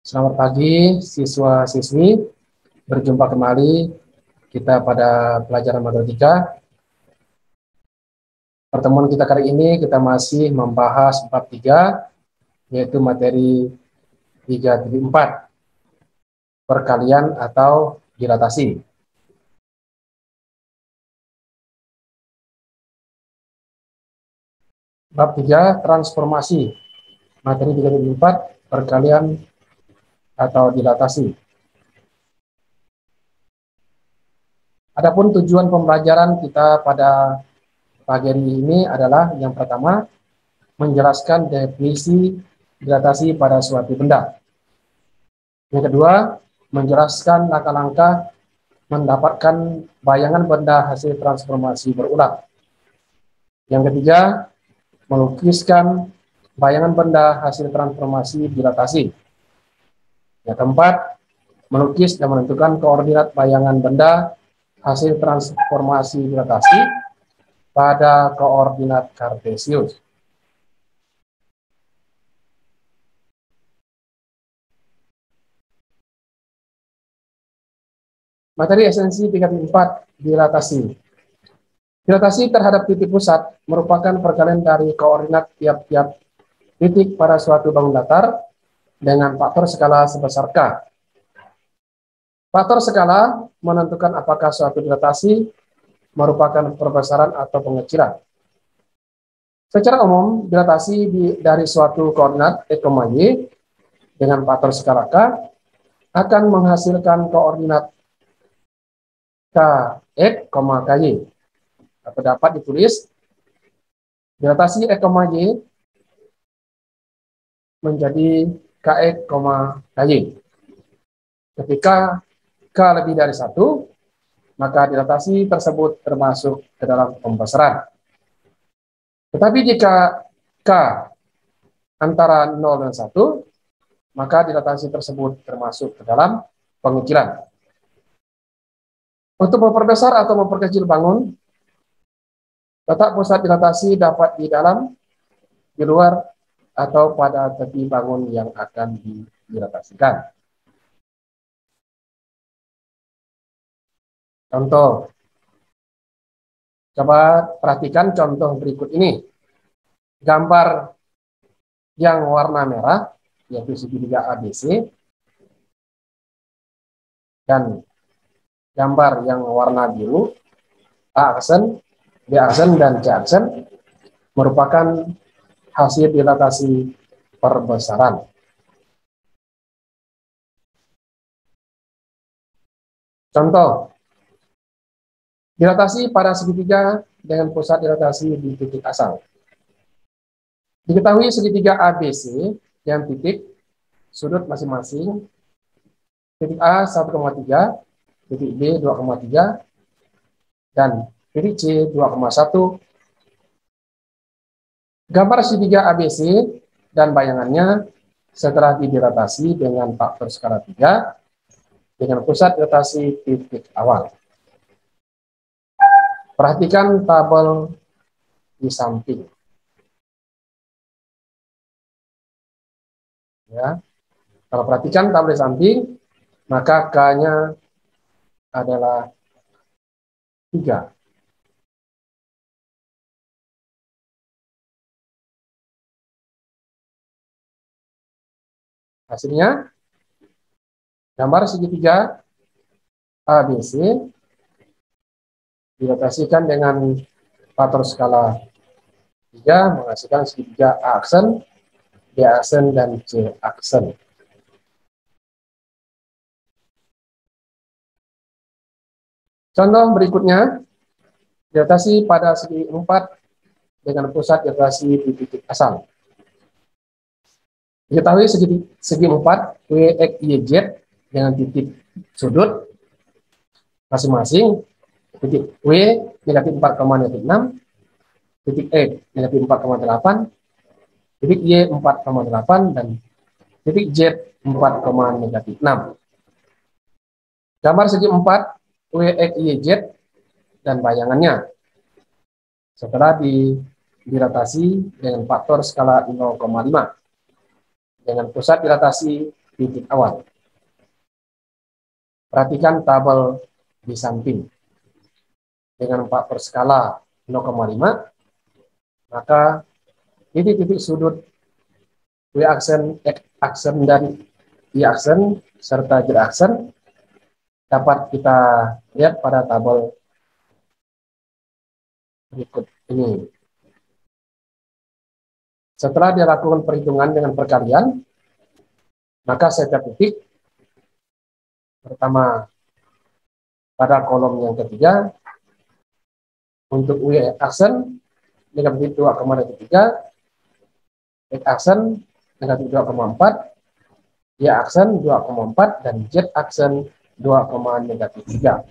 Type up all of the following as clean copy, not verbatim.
Selamat pagi siswa-siswi, berjumpa kembali kita pada pelajaran matematika. Pertemuan kita kali ini kita masih membahas bab 3, yaitu materi 3.4, perkalian atau dilatasi. Bab 3, transformasi, materi 3.4, perkalian atau dilatasi. Adapun tujuan pembelajaran kita pada pagi hari ini adalah yang pertama, menjelaskan definisi dilatasi pada suatu benda. Yang kedua, menjelaskan langkah-langkah mendapatkan bayangan benda hasil transformasi berulang. Yang ketiga, melukiskan bayangan benda hasil transformasi dilatasi. Yang keempat, melukis dan menentukan koordinat bayangan benda hasil transformasi dilatasi pada koordinat kartesius. Materi esensi 3.4, dilatasi. Dilatasi terhadap titik pusat merupakan perkalian dari koordinat tiap-tiap titik pada suatu bangun datar dengan faktor skala sebesar K. Faktor skala menentukan apakah suatu dilatasi merupakan perbesaran atau pengecilan. Secara umum, dilatasi dari suatu koordinat X, Y dengan faktor skala K akan menghasilkan koordinat Kx, Ky. Atau dapat ditulis dilatasi X, Y menjadi Kx, Ky. Ketika K lebih dari 1, maka dilatasi tersebut termasuk ke dalam pembesaran. Tetapi jika K antara 0 dan 1, maka dilatasi tersebut termasuk ke dalam pengecilan. Untuk memperbesar atau memperkecil bangun, letak pusat dilatasi dapat di dalam, di luar, atau pada tepi bangun yang akan dilatasikan. Contoh. Coba perhatikan contoh berikut ini. Gambar yang warna merah, yaitu segitiga ABC, dan gambar yang warna biru, A aksen, B aksen, dan C aksen, merupakan hasil dilatasi perbesaran. Contoh, dilatasi pada segitiga dengan pusat dilatasi di titik asal. Diketahui segitiga ABC yang titik sudut masing-masing, titik A 1,3, titik B 2,3, dan titik C 2,1. Gambar segitiga ABC dan bayangannya setelah didilatasi dengan faktor skala 3 dengan pusat dilatasi titik awal. Perhatikan tabel di samping. Ya. Kalau perhatikan tabel di samping, maka K-nya adalah 3. Hasilnya, gambar segitiga ABC dilatasikan dengan faktor skala 3 menghasilkan segitiga A aksen, B aksen, dan C aksen. Contoh berikutnya, dilatasi pada segi 4 dengan pusat dilatasi di titik asal. Diketahui segi 4 WX, YZ dengan titik sudut masing-masing, titik W negatif 4,6, titik E negatif 4,8, titik Y 4,8, dan titik Z 4,6. Gambar segi 4 WX, YZ dan bayangannya setelah dilatasi dengan faktor skala 0,5 dengan pusat dilatasi titik awal. Perhatikan tabel di samping. Dengan faktor skala 0,5, maka titik-titik sudut W aksen, X aksen, dan Y aksen serta Z aksen dapat kita lihat pada tabel berikut ini. Setelah dilakukan perhitungan dengan perkalian, maka setiap titik pertama pada kolom yang ketiga untuk W aksen negatif 2,3, X aksen negatif 2,4, Y aksen 2,4, dan Z aksen 2,3.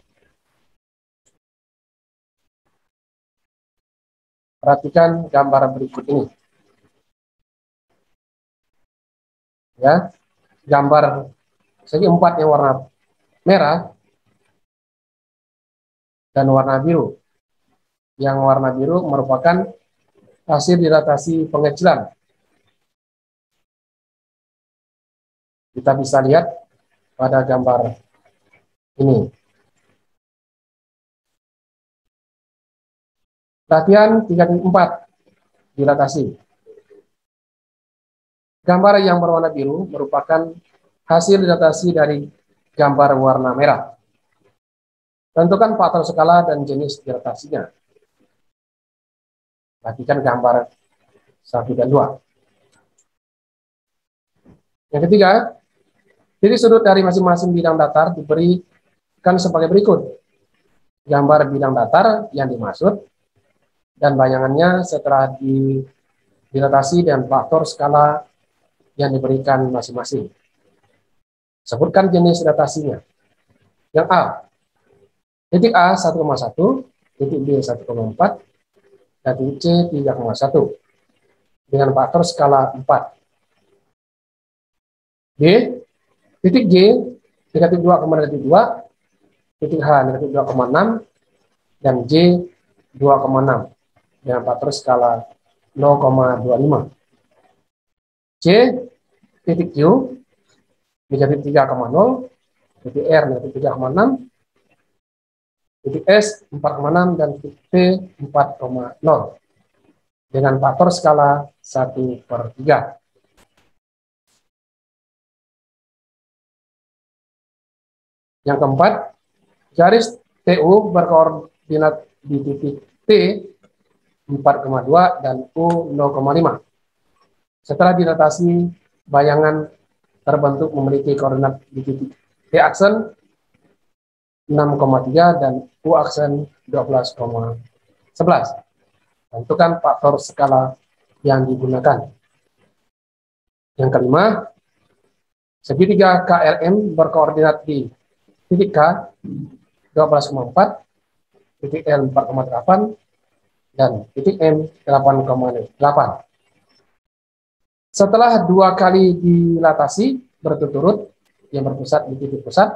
Perhatikan gambar berikut ini. Ya, gambar segi 4 yang warna merah dan warna biru. Yang warna biru merupakan hasil dilatasi pengecilan. Kita bisa lihat pada gambar ini. Latihan 3.4 dilatasi. Gambar yang berwarna biru merupakan hasil dilatasi dari gambar warna merah. Tentukan faktor skala dan jenis dilatasinya. Perhatikan gambar 1 dan 2. Yang ketiga, titik sudut dari masing-masing bidang datar diberikan sebagai berikut. Gambar bidang datar yang dimaksud dan bayangannya setelah dilatasi dan faktor skala yang diberikan masing-masing. Sebutkan jenis dilatasinya. Yang A, titik A 1,1, titik B 1,4, dan titik C 3,1 dengan faktor skala 4. B, titik G negatif 2,2, titik H negatif 2,6, dan J 2,6 dengan faktor skala 0,25. C, titik Q negatif 3,0, titik R negatif 3,6, titik S 4,6, dan titik T 4,0 dengan faktor skala 1/3. Yang keempat, garis TU berkoordinat di titik T 4,2 dan U 0,5. Setelah dilatasi, bayangan terbentuk memiliki koordinat di titik T aksen 6,3 dan U aksen 12,11. Tentukan faktor skala yang digunakan. Yang kelima, segitiga KLM berkoordinat di titik K 12,4, titik L 4,8, dan titik M 8,8. Setelah 2 kali dilatasi berturut-turut yang berpusat di titik pusat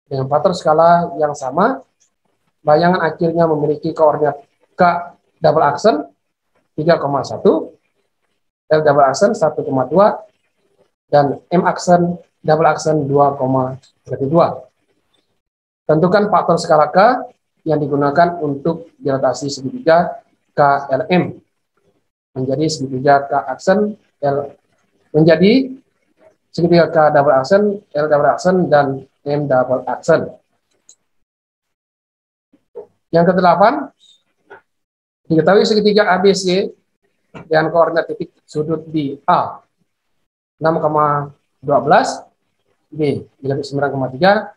dengan faktor skala yang sama, bayangan akhirnya memiliki koordinat K double aksen 3,1, L double aksen 1,2, dan M aksen double aksen 2,2. Tentukan faktor skala K yang digunakan untuk dilatasi segitiga KLM menjadi segitiga K aksen L menjadi segitiga K double aksen, L double aksen, dan M double aksen. Yang kedelapan, diketahui segitiga ABC dengan koordinat titik sudut di A 6,12, B negatif 9,3,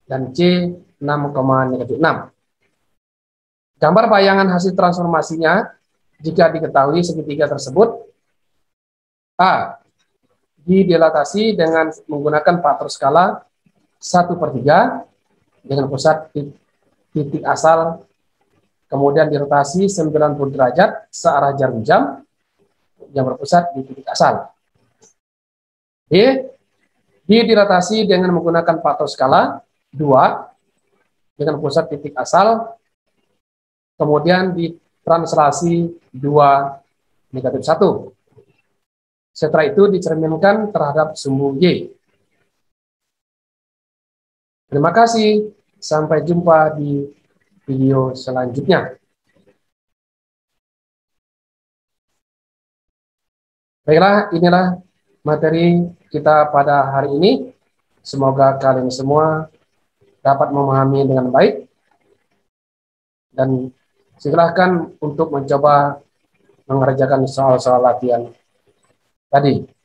dan C 6,6. Gambar bayangan hasil transformasinya jika diketahui segitiga tersebut. A, didilatasi dengan menggunakan faktor skala 1/3 dengan pusat titik asal, kemudian dirotasi 90 derajat searah jarum jam yang berpusat di titik asal. B, didilatasi dengan menggunakan faktor skala 2 dengan pusat titik asal, kemudian ditranslasi 2 negatif 1. Setelah itu dicerminkan terhadap sumbu Y Terima kasih. Sampai jumpa di video selanjutnya. Baiklah, inilah materi kita pada hari ini. Semoga kalian semua dapat memahami dengan baik. Dan silakan untuk mencoba mengerjakan soal-soal latihan tadi.